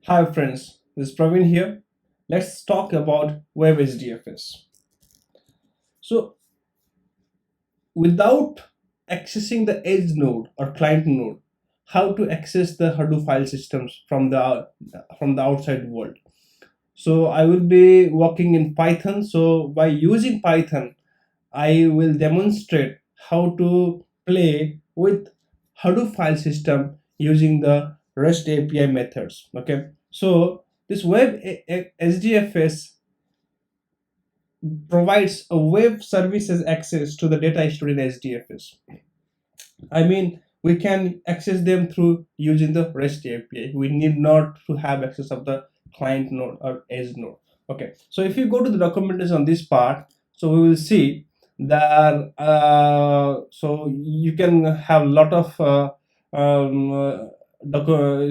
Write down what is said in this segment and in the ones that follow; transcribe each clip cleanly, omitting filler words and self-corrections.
Hi friends, this is Praveen here. Let's talk about WebHDFS. So without accessing the edge node or client node, how to access the Hadoop file systems from the outside world? So I will be working in Python. So by using Python, I will demonstrate how to play with Hadoop file system using the REST API methods. Okay, so this web HDFS provides a web services access to the data stored in HDFS. I mean, we can access them through using the REST API. We need not to have access of the client node or edge node. Okay, so if you go to the documentation on this part, so we will see that so you can have a lot of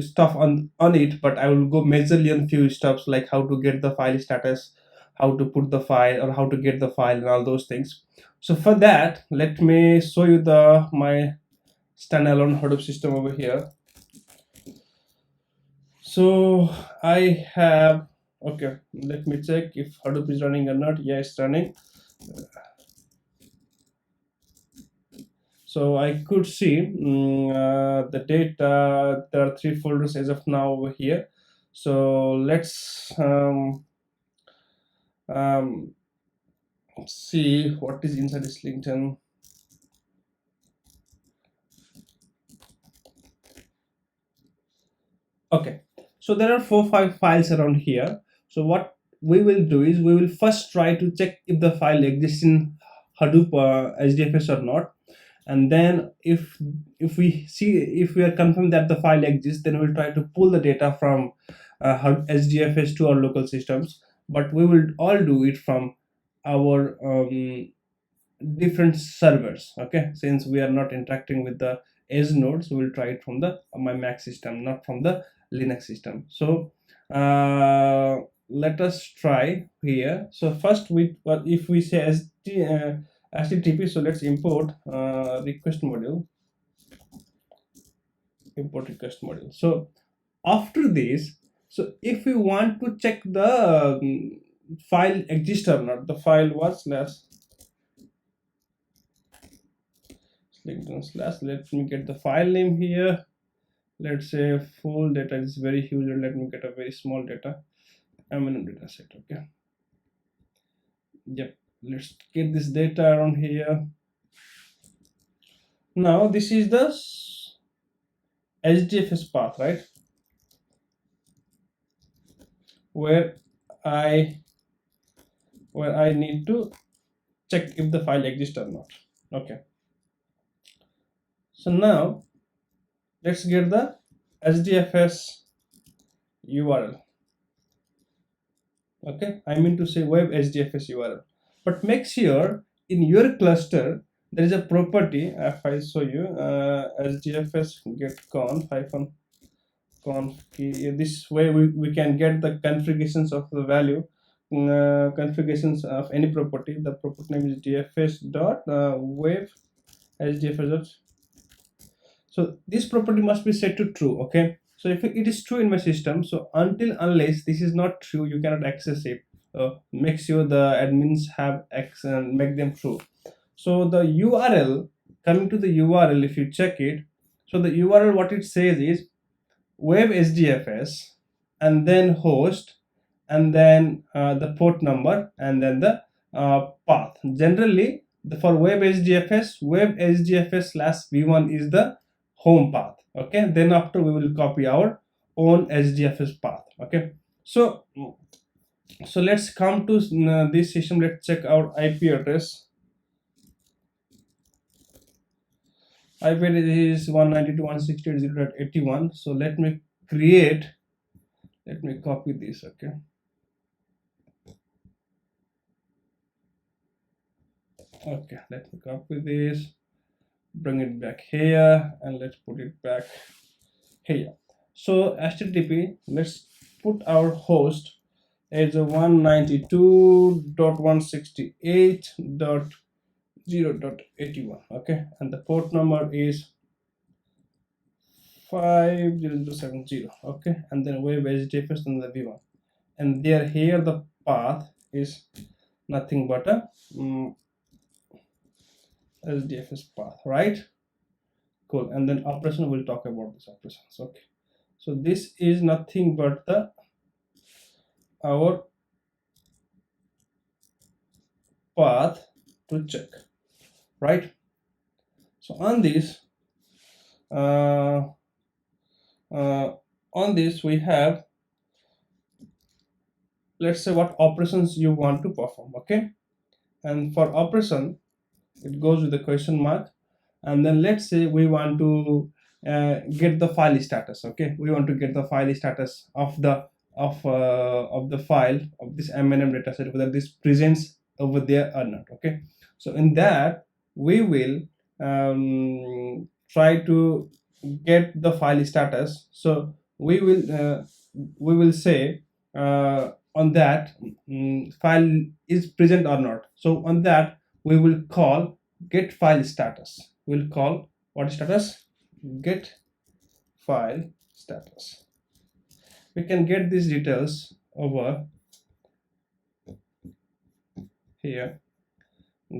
stuff on it, but I will go majorly on few stuffs like how to get the file status, how to put the file, or how to get the file, and all those things. So for that, let me show you the my standalone Hadoop system over here. So I have, okay, let me check if Hadoop is running or not. Yeah, it's running. So I could see the data. There are 3 folders as of now over here. So let's see what is inside this LinkedIn. Okay, so there are 4-5 files around here. So what we will do is we will first try to check if the file exists in Hadoop HDFS or not, and then if we are confirmed that the file exists, then we'll try to pull the data from HDFS to our local systems. But we will all do it from our different servers. Okay, since we are not interacting with the edge nodes, we will try it from the my Mac system, not from the Linux system. So let us try here. So first, if we say HTTP, so let's import request module. Import request module. So after this, so if we want to check the file exists or not, the file was LinkedIn slash, let me get the file name here. Let's say full data is very huge, and let me get a very small data, minimum data set. Okay, yep, let's get this data around here. Now this is the HDFS path, right, where I need to check if the file exists or not. Okay, so now let's get the HDFS URL. Okay, I mean to say web HDFS URL, but make sure in your cluster there is a property. If I show you HDFS get conf key, this way we can get the configurations of the value, configurations of any property. The property name is dfs dot web HDFS. So this property must be set to true. Okay, so if it is true in my system, so unless this is not true, you cannot access it. Make sure the admins have access and make them true. So the URL, coming to the URL, if you check it, so the URL, what it says is web HDFS and then host, and then the port number, and then the path. Generally, for web HDFS slash v1 is the home path. Okay, then after we will copy our own HDFS path. Okay, so let's come to this system. Let's check our IP address. IP address is 192.168.0.81. so let me copy this. Okay, let me copy this, bring it back here, and let's put it back here. So HTTP, let's put our host as a 192.168.0.81. okay, and the port number is 50070. Okay, and then WebHDFS and the v1, and there here the path is nothing but a HDFS path, right? Cool. And then operation, we'll talk about this operations. Okay, so this is nothing but the our path to check, right? So on this we have, let's say, what operations you want to perform. Okay, and for operation it goes with the question mark, and then let's say we want to get the file status. Okay, we want to get the file status of the file of this MNM dataset, whether this presents over there or not. Okay, so in that we will try to get the file status. So we will say on that file is present or not. So on that we will call get file status. We'll call what status? Get file status. We can get these details over here,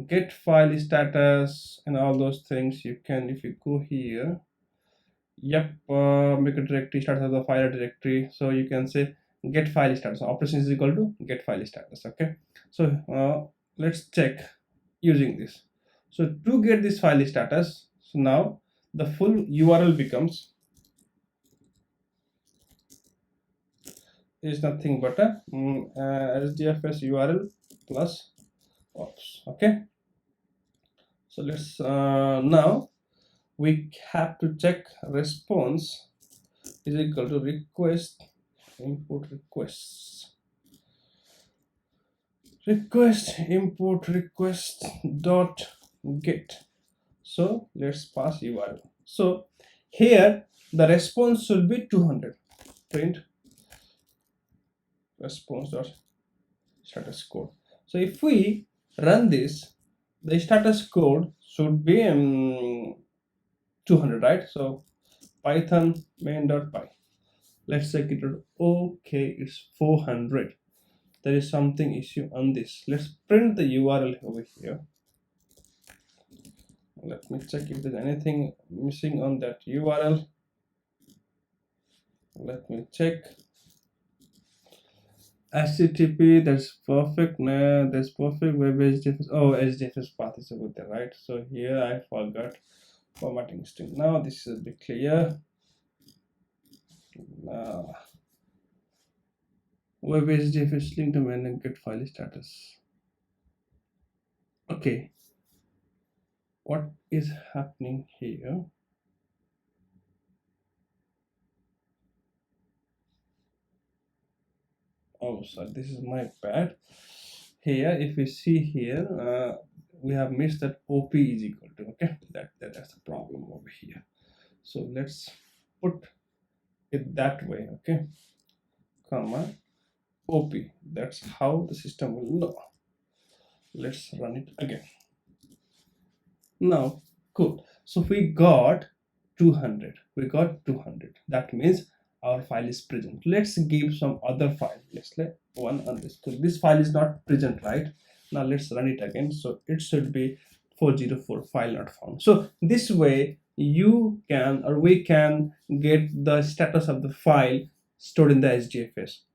get file status and all those things. You can, if you go here, yep, make a directory, status of the file directory. So you can say get file status. Operation is equal to get file status. Okay, so let's check using this. So to get this file status, so now the full URL becomes is nothing but a HDFS URL plus ops. Okay, so let's now we have to check response is equal to request input requests, request import request dot get. So let's pass URL. So here the response should be 200. Print response dot status code. So if we run this, the status code should be 200, right? So python main.py, let's check it out. Okay, it's 400. There is something issue on this. Let's print the URL over here. Let me check if there's anything missing on that URL. Let me check. HTTP, that's perfect. Nah, that's perfect. WebHDFS. Oh, HDFS path is over there, right? So here I forgot formatting string. Now this is a bit clear. WebHDFS link domain and get file status. Okay, what is happening here? Oh, sorry, this is my bad. Here, if you see here, we have missed that OP is equal to, okay, that's the problem over here. So let's put it that way, okay, comma OP. That's how the system will know. Let's run it again. Now, cool. So we got 200. We got 200. That means our file is present. Let's give some other file. Let's let one on this. So this file is not present, right? Now let's run it again. So it should be 404 file not found. So this way you can, or we can, get the status of the file stored in the HDFS.